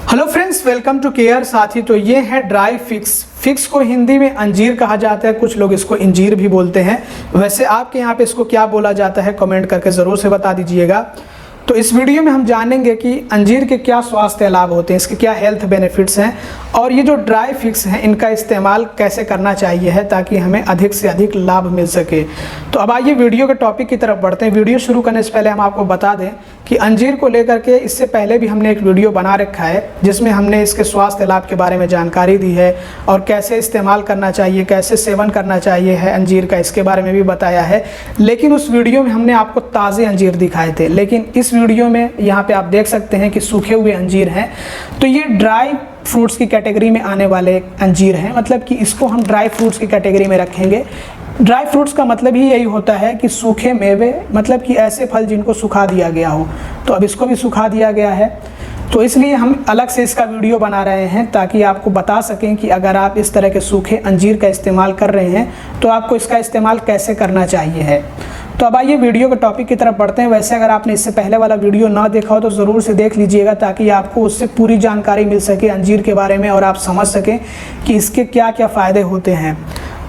Hello friends, welcome to care. साथी तो ये है ड्राई फिक्स को हिंदी में अंजीर कहा जाता है, कुछ लोग इसको इंजीर भी बोलते हैं। वैसे आपके यहाँ पे इसको क्या बोला जाता है कमेंट करके ज़रूर से बता दीजिएगा। तो इस वीडियो में हम जानेंगे कि अंजीर के क्या स्वास्थ्य लाभ होते हैं, इसके क्या हेल्थ बेनिफिट्स हैं और ये जो ड्राई फिक्स हैं इनका इस्तेमाल कैसे करना चाहिए है ताकि हमें अधिक से अधिक लाभ मिल सके। तो अब आइए वीडियो के टॉपिक की तरफ बढ़ते हैं। वीडियो शुरू करने से पहले हम आपको बता दें कि अंजीर को लेकर के इससे पहले भी हमने एक वीडियो बना रखा है जिसमें हमने इसके स्वास्थ्य लाभ के बारे में जानकारी दी है और कैसे इस्तेमाल करना चाहिए, कैसे सेवन करना चाहिए है अंजीर का, इसके बारे में भी बताया है। लेकिन उस वीडियो में हमने आपको ताज़े अंजीर दिखाए थे, लेकिन इस वीडियो में यहाँ पे आप देख सकते हैं कि सूखे हुए अंजीर हैं। तो ये ड्राई फ्रूट्स की कैटेगरी में आने वाले अंजीर हैं, मतलब कि इसको हम ड्राई फ्रूट्स की कैटेगरी में रखेंगे। ड्राई फ्रूट्स का मतलब ही यही होता है कि सूखे मेवे, मतलब कि ऐसे फल जिनको सुखा दिया गया हो। तो अब इसको भी सुखा दिया गया है, तो इसलिए हम अलग से इसका वीडियो बना रहे हैं ताकि आपको बता सकें कि अगर आप इस तरह के सूखे अंजीर का इस्तेमाल कर रहे हैं तो आपको इसका इस्तेमाल कैसे करना चाहिए है। तो अब आइए वीडियो के टॉपिक की तरफ बढ़ते हैं। वैसे अगर आपने इससे पहले वाला वीडियो ना देखा हो तो ज़रूर से देख लीजिएगा ताकि आपको उससे पूरी जानकारी मिल सके अंजीर के बारे में और आप समझ सकें कि इसके क्या क्या फ़ायदे होते हैं।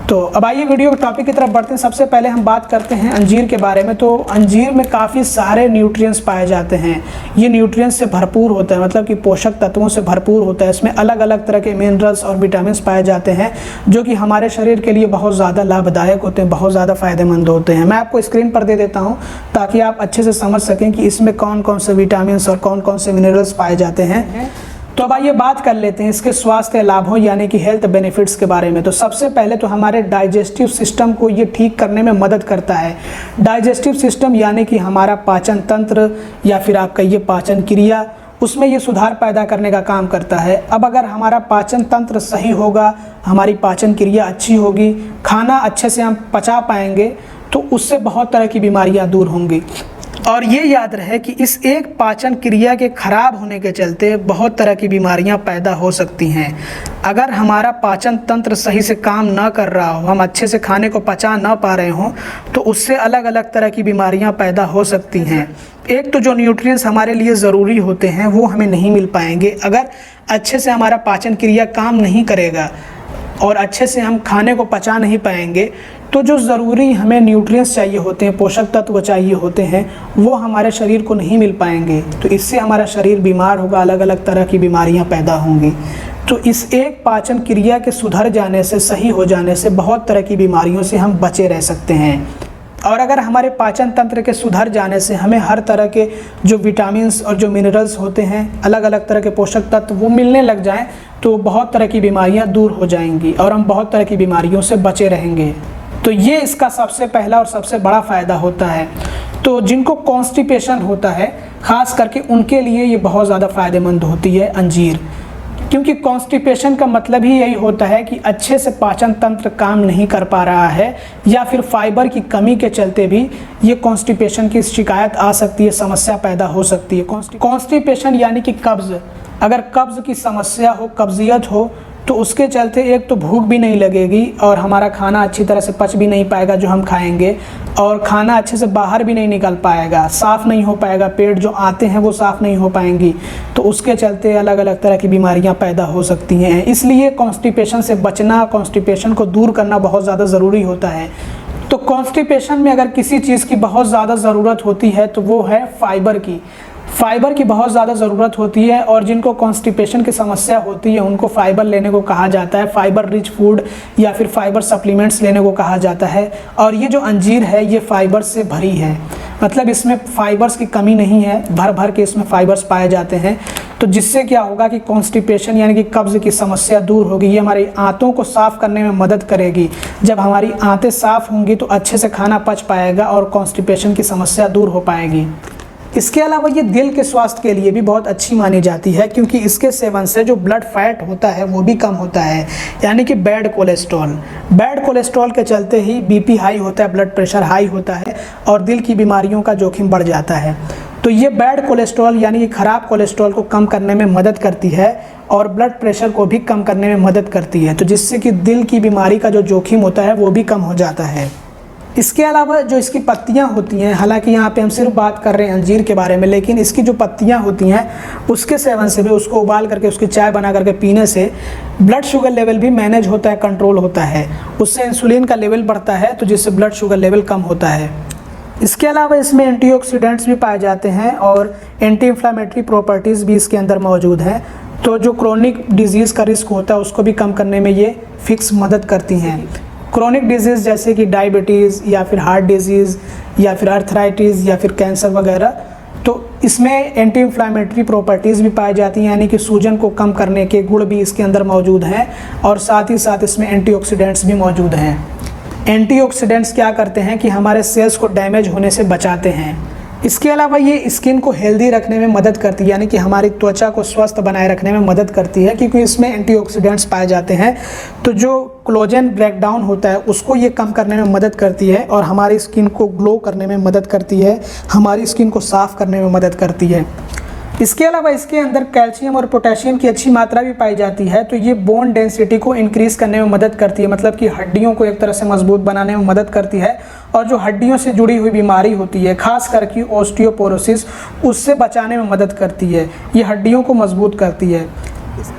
तो अब आइए वीडियो के टॉपिक की तरफ बढ़ते हैं। सबसे पहले हम बात करते हैं अंजीर के बारे में। तो अंजीर में काफ़ी सारे न्यूट्रिएंट्स पाए जाते हैं। ये न्यूट्रिएंट्स से भरपूर होता है, मतलब कि पोषक तत्वों से भरपूर होता है। इसमें अलग अलग तरह के मिनरल्स और विटामिन्स पाए जाते हैं जो कि हमारे शरीर के लिए बहुत ज़्यादा लाभदायक होते हैं, बहुत ज़्यादा फ़ायदेमंद होते हैं। मैं आपको स्क्रीन पर दे देता हूँ ताकि आप अच्छे से समझ सकें कि इसमें कौन कौन से विटामिन्स और कौन कौन से मिनरल्स पाए जाते हैं। तो अब आइए बात कर लेते हैं इसके स्वास्थ्य लाभों यानी कि हेल्थ बेनिफिट्स के बारे में। तो सबसे पहले तो हमारे डाइजेस्टिव सिस्टम को ये ठीक करने में मदद करता है। डाइजेस्टिव सिस्टम यानी कि हमारा पाचन तंत्र या फिर आप कहिए पाचन क्रिया, उसमें ये सुधार पैदा करने का काम करता है। अब अगर हमारा पाचन तंत्र सही होगा, हमारी पाचन क्रिया अच्छी होगी, खाना अच्छे से हम पचा पाएंगे तो उससे बहुत तरह की बीमारियां दूर होंगी। और ये याद रहे कि इस एक पाचन क्रिया के खराब होने के चलते बहुत तरह की बीमारियां पैदा हो सकती हैं। अगर हमारा पाचन तंत्र सही से काम ना कर रहा हो, हम अच्छे से खाने को पचा ना पा रहे हों, तो उससे अलग अलग तरह की बीमारियां पैदा हो सकती हैं। एक तो जो न्यूट्रिएंट्स हमारे लिए ज़रूरी होते हैं वो हमें नहीं मिल पाएंगे। अगर अच्छे से हमारा पाचन क्रिया काम नहीं करेगा और अच्छे से हम खाने को पचा नहीं पाएंगे तो जो ज़रूरी हमें न्यूट्रिएंट्स चाहिए होते हैं, पोषक तत्व चाहिए होते हैं, वो हमारे शरीर को नहीं मिल पाएंगे। तो इससे हमारा शरीर बीमार होगा, अलग अलग तरह की बीमारियां पैदा होंगी। तो इस एक पाचन क्रिया के सुधर जाने से, सही हो जाने से बहुत तरह की बीमारियों से हम बचे रह सकते हैं। और अगर हमारे पाचन तंत्र के सुधर जाने से हमें हर तरह के जो विटामिन्स और जो मिनरल्स होते हैं, अलग अलग तरह के पोषक तत्व वो मिलने लग जाएं तो बहुत तरह की बीमारियां दूर हो जाएंगी और हम बहुत तरह की बीमारियों से बचे रहेंगे। तो ये इसका सबसे पहला और सबसे बड़ा फ़ायदा होता है। तो जिनको कॉन्स्टिपेशन होता है ख़ास करके उनके लिए ये बहुत ज़्यादा फ़ायदेमंद होती है अंजीर, क्योंकि कॉन्स्टिपेशन का मतलब ही यही होता है कि अच्छे से पाचन तंत्र काम नहीं कर पा रहा है या फिर फाइबर की कमी के चलते भी ये कॉन्स्टिपेशन की शिकायत आ सकती है, समस्या पैदा हो सकती है। कॉन्स्टिपेशन यानी कि कब्ज़, अगर कब्ज़ की समस्या हो, कब्ज़ियत हो, तो उसके चलते एक तो भूख भी नहीं लगेगी और हमारा खाना अच्छी तरह से पच भी नहीं पाएगा जो हम खाएंगे, और खाना अच्छे से बाहर भी नहीं निकल पाएगा, साफ़ नहीं हो पाएगा, पेट जो आते हैं वो साफ़ नहीं हो पाएंगी। तो उसके चलते अलग अलग तरह की बीमारियां पैदा हो सकती हैं। इसलिए कॉन्स्टिपेशन से बचना, कॉन्स्टिपेशन को दूर करना बहुत ज़्यादा ज़रूरी होता है। तो कॉन्स्टिपेशन में अगर किसी चीज़ की बहुत ज़्यादा ज़रूरत होती है तो वो है फाइबर की। फाइबर की बहुत ज़्यादा ज़रूरत होती है और जिनको कॉन्स्टिपेशन की समस्या होती है उनको फाइबर लेने को कहा जाता है, फाइबर रिच फूड या फिर फाइबर सप्लीमेंट्स लेने को कहा जाता है। और ये जो अंजीर है ये फाइबर से भरी है, मतलब इसमें फाइबर्स की कमी नहीं है, भर भर के इसमें फाइबर्स पाए जाते हैं। तो जिससे क्या होगा कि कॉन्स्टिपेशन यानी कि कब्ज़ की समस्या दूर होगी। ये हमारी आंतों को साफ़ करने में मदद करेगी। जब हमारी आंतें साफ़ होंगी तो अच्छे से खाना पच पाएगा और कॉन्स्टिपेशन की समस्या दूर हो पाएगी। इसके अलावा ये दिल के स्वास्थ्य के लिए भी बहुत अच्छी मानी जाती है, क्योंकि इसके सेवन से जो ब्लड फैट होता है वो भी कम होता है, यानी कि बैड कोलेस्ट्रॉल। बैड कोलेस्ट्रॉल के चलते ही बीपी हाई होता है, ब्लड प्रेशर हाई होता है और दिल की बीमारियों का जोखिम बढ़ जाता है। तो ये बैड कोलेस्ट्रॉल यानी कि ख़राब कोलेस्ट्रॉल को कम करने में मदद करती है और ब्लड प्रेशर को भी कम करने में मदद करती है, तो जिससे कि दिल की बीमारी का जो जोखिम होता है वो भी कम हो जाता है। इसके अलावा जो इसकी पत्तियां होती हैं, हालांकि यहाँ पे हम सिर्फ बात कर रहे हैं अंजीर के बारे में, लेकिन इसकी जो पत्तियां होती हैं उसके सेवन से भी, उसको उबाल करके उसकी चाय बना करके पीने से ब्लड शुगर लेवल भी मैनेज होता है, कंट्रोल होता है। उससे इंसुलिन का लेवल बढ़ता है, तो जिससे ब्लड शुगर लेवल कम होता है। इसके अलावा इसमें एंटीऑक्सीडेंट्स भी पाए जाते हैं और एंटी इन्फ्लामेटरी प्रॉपर्टीज़ भी इसके अंदर मौजूद हैं। तो जो क्रोनिक डिजीज़ का रिस्क होता है उसको भी कम करने में ये फिक्स मदद करती हैं। क्रोनिक डिजीज़ जैसे कि डायबिटीज़ या फिर हार्ट डिजीज़ या फिर अर्थराइटिस या फिर कैंसर वगैरह, तो इसमें एंटी इन्फ्लामेटरी प्रॉपर्टीज़ भी पाई जाती हैं, यानी कि सूजन को कम करने के गुण भी इसके अंदर मौजूद हैं और साथ ही साथ इसमें एंटीऑक्सीडेंट्स भी मौजूद हैं। एंटीऑक्सीडेंट्स क्या करते हैं कि हमारे सेल्स को डैमेज होने से बचाते हैं। इसके अलावा ये स्किन को हेल्दी रखने में मदद करती है, यानी कि हमारी त्वचा को स्वस्थ बनाए रखने में मदद करती है, क्योंकि इसमें एंटीऑक्सीडेंट्स पाए जाते हैं। तो जो कोलेजन ब्रेकडाउन होता है उसको ये कम करने में मदद करती है और हमारी स्किन को ग्लो करने में मदद करती है, हमारी स्किन को साफ़ करने में मदद करती है। इसके अलावा इसके अंदर कैल्शियम और पोटेशियम की अच्छी मात्रा भी पाई जाती है, तो ये बोन डेंसिटी को इंक्रीज़ करने में मदद करती है, मतलब कि हड्डियों को एक तरह से मजबूत बनाने में मदद करती है। और जो हड्डियों से जुड़ी हुई बीमारी होती है, खास करके ऑस्टियोपोरोसिस, उससे बचाने में मदद करती है। ये हड्डियों को मजबूत करती है।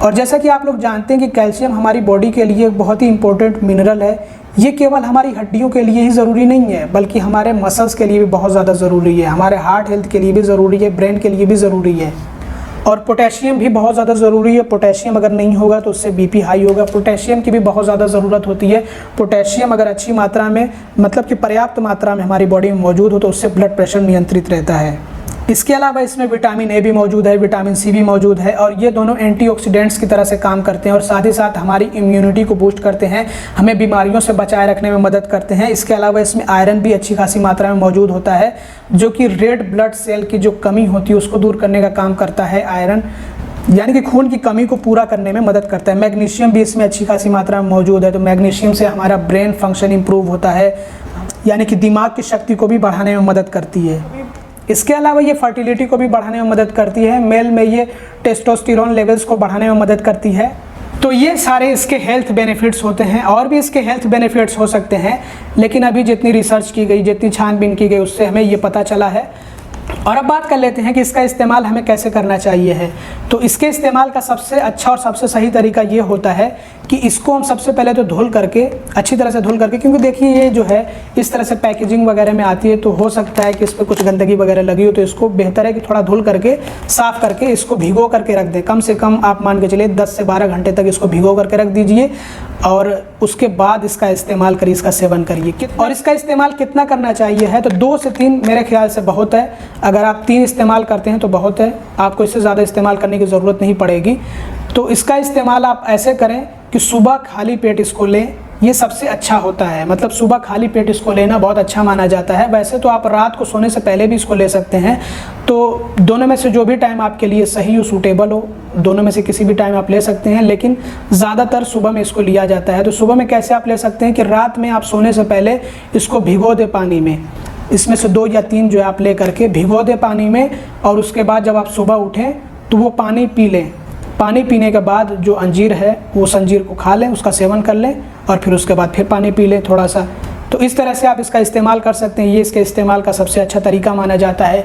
और जैसा कि आप लोग जानते हैं कि कैल्शियम हमारी बॉडी के लिए एक बहुत ही इंपॉर्टेंट मिनरल है। ये केवल हमारी हड्डियों के लिए ही ज़रूरी नहीं है, बल्कि हमारे मसल्स के लिए भी बहुत ज़्यादा ज़रूरी है, हमारे हार्ट हेल्थ के लिए भी ज़रूरी है, ब्रेन के लिए भी ज़रूरी है। और पोटेशियम भी बहुत ज़्यादा ज़रूरी है। पोटेशियम अगर नहीं होगा तो उससे बीपी हाई होगा। पोटेशियम की भी बहुत ज़्यादा ज़रूरत होती है। पोटेशियम अगर अच्छी मात्रा में, मतलब कि पर्याप्त मात्रा में हमारी बॉडी में मौजूद हो तो उससे ब्लड प्रेशर नियंत्रित रहता है। इसके अलावा इसमें विटामिन ए भी मौजूद है, विटामिन सी भी मौजूद है और ये दोनों एंटीऑक्सीडेंट्स की तरह से काम करते हैं और साथ ही साथ हमारी इम्यूनिटी को बूस्ट करते हैं, हमें बीमारियों से बचाए रखने में मदद करते हैं। इसके अलावा इसमें आयरन भी अच्छी खासी मात्रा में मौजूद होता है, जो कि रेड ब्लड सेल की जो कमी होती है उसको दूर करने का काम करता है। आयरन यानी कि खून की कमी को पूरा करने में मदद करता है। मैग्नीशियम भी इसमें अच्छी खासी मात्रा में मौजूद है, तो मैग्नीशियम से हमारा ब्रेन फंक्शन इंप्रूव होता है, यानी कि दिमाग की शक्ति को भी बढ़ाने में मदद करती है। इसके अलावा ये फर्टिलिटी को भी बढ़ाने में मदद करती है। मेल में ये टेस्टोस्टेरोन लेवल्स को बढ़ाने में मदद करती है। तो ये सारे इसके हेल्थ बेनिफिट्स होते हैं, और भी इसके हेल्थ बेनिफिट्स हो सकते हैं, लेकिन अभी जितनी रिसर्च की गई, जितनी छानबीन की गई, उससे हमें ये पता चला है। और अब बात कर लेते हैं कि इसका इस्तेमाल हमें कैसे करना चाहिए है। तो इसके इस्तेमाल का सबसे अच्छा और सबसे सही तरीका ये होता है कि इसको हम सबसे पहले तो धुल करके, अच्छी तरह से धुल करके, क्योंकि देखिए ये जो है इस तरह से पैकेजिंग वगैरह में आती है, तो हो सकता है कि इस पर कुछ गंदगी वगैरह लगी हो, तो इसको बेहतर है कि थोड़ा धुल करके, साफ़ करके इसको भिगो करके रख दें। कम से कम आप मान के चलिए 10 से 12 घंटे तक इसको भिगो करके रख दीजिए और उसके बाद इसका इस्तेमाल करिए, इसका सेवन करिए। और इसका इस्तेमाल कितना करना चाहिए है, तो 2 से 3 मेरे ख्याल से बहुत है। अगर आप 3 इस्तेमाल करते हैं तो बहुत है, आपको इससे ज़्यादा इस्तेमाल करने की ज़रूरत नहीं पड़ेगी। तो इसका इस्तेमाल आप ऐसे करें कि सुबह खाली पेट इसको लें, ये सबसे अच्छा होता है। मतलब सुबह खाली पेट इसको लेना बहुत अच्छा माना जाता है। वैसे तो आप रात को सोने से पहले भी इसको ले सकते हैं, तो दोनों में से जो भी टाइम आपके लिए सही हो, सूटेबल हो, दोनों में से किसी भी टाइम आप ले सकते हैं, लेकिन ज़्यादातर सुबह में इसको लिया जाता है। तो सुबह में कैसे आप ले सकते हैं कि रात में आप सोने से पहले इसको भिगो दें पानी में, इसमें से 2 या 3 जो आप ले करके भिगो दें पानी में, और उसके बाद जब आप सुबह उठें तो वो पानी पी लें। पानी पीने के बाद जो अंजीर है वो उस अंजीर को खा लें, उसका सेवन कर लें और फिर उसके बाद फिर पानी पी लें थोड़ा सा। तो इस तरह से आप इसका इस्तेमाल कर सकते हैं। ये इसके इस्तेमाल का सबसे अच्छा तरीका माना जाता है।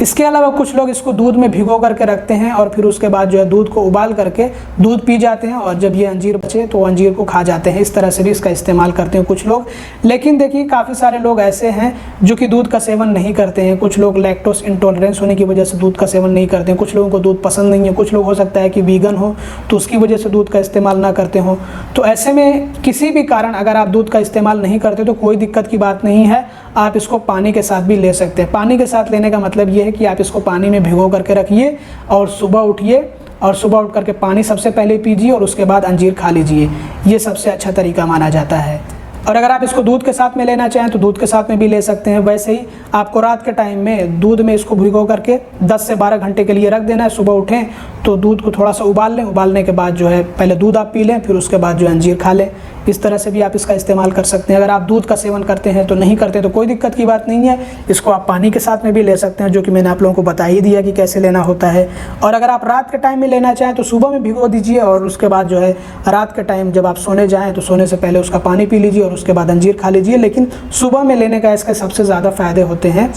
इसके अलावा कुछ लोग इसको दूध में भिगो करके रखते हैं और फिर उसके बाद जो है दूध को उबाल करके दूध पी जाते हैं, और जब ये अंजीर बचे तो अंजीर को खा जाते हैं। इस तरह से भी इसका इस्तेमाल करते हैं कुछ लोग। लेकिन देखिए काफ़ी सारे लोग ऐसे हैं जो कि दूध का सेवन नहीं करते हैं। कुछ लोग लैक्टोज इंटॉलरेंस होने की वजह से दूध का सेवन नहीं करते हैं, कुछ लोगों को दूध पसंद नहीं है, कुछ लोग हो सकता है कि वीगन हो तो उसकी वजह से दूध का इस्तेमाल ना करते हो। तो ऐसे में किसी भी कारण अगर आप दूध का इस्तेमाल नहीं करते तो कोई दिक्कत की बात नहीं है, आप इसको पानी के साथ भी ले सकते हैं। पानी के साथ लेने का मतलब ये है कि आप इसको पानी में भिगो करके रखिए और सुबह उठिए, और सुबह उठ करके पानी सबसे पहले पीजिए और उसके बाद अंजीर खा लीजिए। ये सबसे अच्छा तरीका माना जाता है। और अगर आप इसको दूध के साथ में लेना चाहें तो दूध के साथ में भी ले सकते हैं। वैसे ही आपको रात के टाइम में दूध में इसको भिगो करके 10 से 12 घंटे के लिए रख देना है। सुबह उठें तो दूध को थोड़ा सा उबाल लें, उबालने के बाद जो है पहले दूध आप पी लें, फिर उसके बाद जो अंजीर खा लें। इस तरह से भी आप इसका इस्तेमाल कर सकते हैं। अगर आप दूध का सेवन करते हैं तो नहीं करते तो कोई दिक्कत की बात नहीं है, इसको आप पानी के साथ में भी ले सकते हैं, जो कि मैंने आप लोगों को बता ही दिया कि कैसे लेना होता है। और अगर आप रात के टाइम में लेना चाहें तो सुबह में भिगो दीजिए और उसके बाद जो है रात के टाइम जब आप सोने जाएँ तो सोने से पहले उसका पानी पी लीजिए और उसके बाद अंजीर खा लीजिए। लेकिन सुबह में लेने का इसके सबसे ज़्यादा फ़ायदे होते हैं,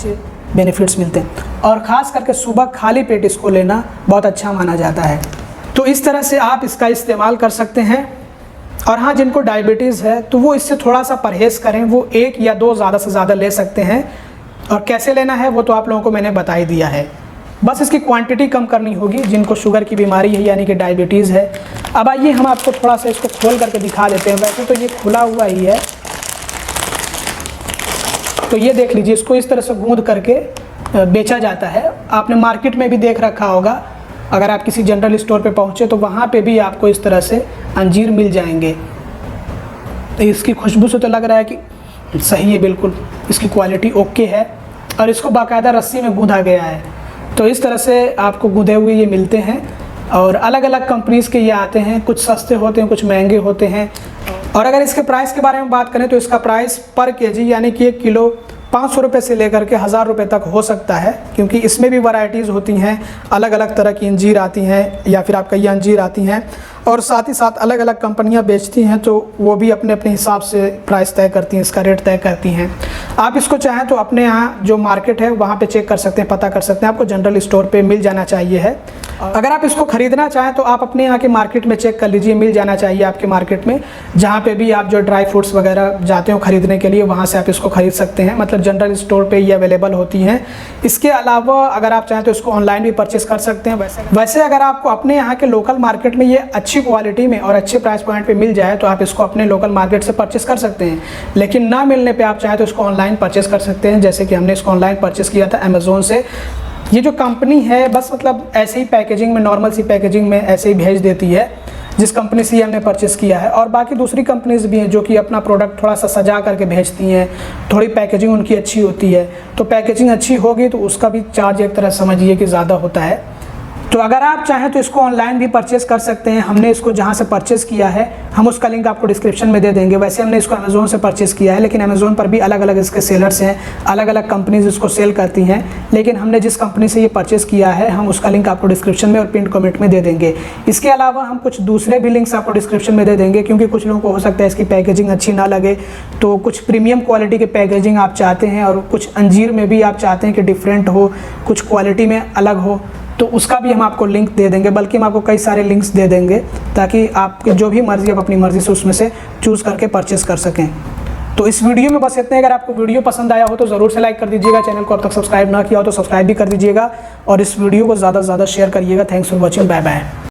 बेनिफिट्स मिलते हैं, और ख़ास करके सुबह खाली पेट इसको लेना बहुत अच्छा माना जाता है। तो इस तरह से आप इसका इस्तेमाल कर सकते हैं। और हाँ, जिनको डायबिटीज़ है तो वो इससे थोड़ा सा परहेज़ करें, वो 1 या 2 ज़्यादा से ज़्यादा ले सकते हैं। और कैसे लेना है वो तो आप लोगों को मैंने बता ही दिया है, बस इसकी क्वांटिटी कम करनी होगी जिनको शुगर की बीमारी है यानी कि डायबिटीज़ है। अब आइए हम आपको थोड़ा सा इसको खोल करके दिखा देते हैं। वैसे तो ये खुला हुआ ही है, तो ये देख लीजिए, इसको इस तरह से गूंद करके बेचा जाता है। आपने मार्केट में भी देख रखा होगा, अगर आप किसी जनरल स्टोर पे पहुँचे तो वहाँ पे भी आपको इस तरह से अंजीर मिल जाएंगे। तो इसकी खुशबू से तो लग रहा है कि सही है, बिल्कुल इसकी क्वालिटी ओके है। और इसको बाकायदा रस्सी में गूंधा गया है, तो इस तरह से आपको गूंधे हुए ये मिलते हैं। और अलग अलग कंपनीज़ के ये आते हैं, कुछ सस्ते होते हैं, कुछ महंगे होते हैं। और अगर इसके प्राइस के बारे में बात करें तो इसका प्राइस पर केजी यानी कि 1 किलो 500 रुपये से लेकर के 1000 रुपये तक हो सकता है, क्योंकि इसमें भी वैरायटीज़ होती हैं, अलग अलग तरह की अंजीर आती हैं या फिर आप कई अंजीर आती हैं। और साथ ही साथ अलग अलग कंपनियां बेचती हैं, तो वो भी अपने अपने हिसाब से प्राइस तय करती हैं, इसका रेट तय करती हैं। आप इसको चाहें तो अपने यहाँ जो मार्केट है वहाँ पे चेक कर सकते हैं, पता कर सकते हैं, आपको जनरल स्टोर पे मिल जाना चाहिए है। अगर आप इसको ख़रीदना चाहें तो आप अपने यहाँ के मार्केट में चेक कर लीजिए, मिल जाना चाहिए आपके मार्केट में, जहाँ पे भी आप जो ड्राई फ्रूट्स वगैरह जाते हो ख़रीदने के लिए, वहाँ से आप इसको ख़रीद सकते हैं। मतलब जनरल स्टोर पे ये अवेलेबल होती हैं। इसके अलावा अगर आप चाहें तो इसको ऑनलाइन भी परचेज़ कर सकते हैं। वैसे अगर आपको अपने यहाँ के लोकल मार्केट में ये अच्छी क्वालिटी में और अच्छे प्राइस पॉइंट पे मिल जाए तो आप इसको अपने लोकल मार्केट से परचेस कर सकते हैं। लेकिन ना मिलने पे आप चाहें तो इसको ऑनलाइन परचेस कर सकते हैं, जैसे कि हमने इसको ऑनलाइन परचेस किया था अमेज़ोन से। ये जो कंपनी है बस मतलब ऐसे ही पैकेजिंग में, नॉर्मल सी पैकेजिंग में ऐसे ही भेज देती है, जिस कंपनी से ये हमने परचेस किया है। और बाकी दूसरी कंपनीज भी हैं जो कि अपना प्रोडक्ट थोड़ा सा सजा करके भेजती हैं, थोड़ी पैकेजिंग उनकी अच्छी होती है। तो पैकेजिंग अच्छी होगी तो उसका भी चार्ज एक तरह समझिए कि ज़्यादा होता है। तो अगर आप चाहें तो इसको ऑनलाइन भी परचेस कर सकते हैं। हमने इसको जहां से परचेस किया है हम उसका लिंक आपको डिस्क्रिप्शन में दे देंगे। वैसे हमने इसको अमेज़ोन से परचेस किया है, लेकिन अमेज़ोन पर भी अलग अलग इसके सेलर्स हैं, अलग अलग कंपनीज इसको सेल करती हैं। लेकिन हमने जिस कंपनी से ये परचेस किया है हम उसका लिंक आपको डिस्क्रिप्शन में और पिन कमेंट में दे देंगे। इसके अलावा हम कुछ दूसरे भी लिंक्स आपको डिस्क्रिप्शन में दे देंगे, क्योंकि कुछ लोगों को हो सकता है इसकी पैकेजिंग अच्छी ना लगे, तो कुछ प्रीमियम क्वालिटी की पैकेजिंग आप चाहते हैं और कुछ अंजीर में भी आप चाहते हैं कि डिफरेंट हो, कुछ क्वालिटी में अलग हो, तो उसका भी हम आपको लिंक दे देंगे। बल्कि हम आपको कई सारे लिंक्स दे देंगे ताकि आपकी जो भी मर्ज़ी आप अपनी मर्ज़ी से उसमें से चूज़ करके परचेस कर सकें। तो इस वीडियो में बस इतने। अगर आपको वीडियो पसंद आया हो तो ज़रूर से लाइक कर दीजिएगा, चैनल को अब तक सब्सक्राइब ना किया हो तो सब्सक्राइब भी कर दीजिएगा और इस वीडियो को ज़्यादा से ज़्यादा शेयर करिएगा। Thanks for watching, bye bye.